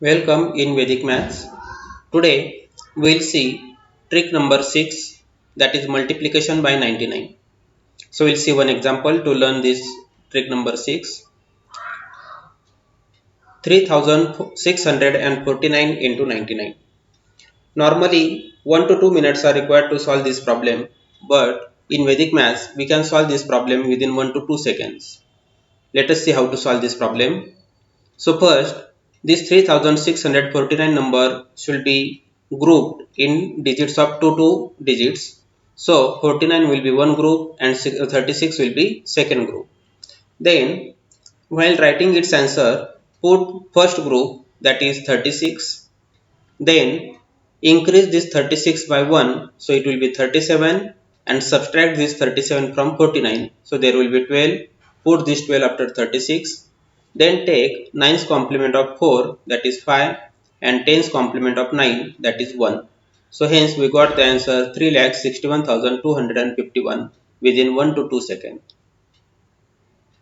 Welcome in Vedic Maths. Today we will see trick number 6, that is multiplication by 99. So we will see one example to learn this trick number 6. 3649 into 99. Normally 1 to 2 minutes are required to solve this problem, but in Vedic Maths we can solve this problem within 1 to 2 seconds. Let us see how to solve this problem. So first, this 3649 number should be grouped in digits of 2 digits. So 49 will be one group and 36 will be second group. Then while writing its answer, put first group, that is 36. Then increase this 36 by 1, so it will be 37, and subtract this 37 from 49, so there will be 12. Put this 12 after 36. Then take 9's complement of 4, that is 5, and 10's complement of 9, that is 1. So hence we got the answer 3,61,251 within 1 to 2 seconds.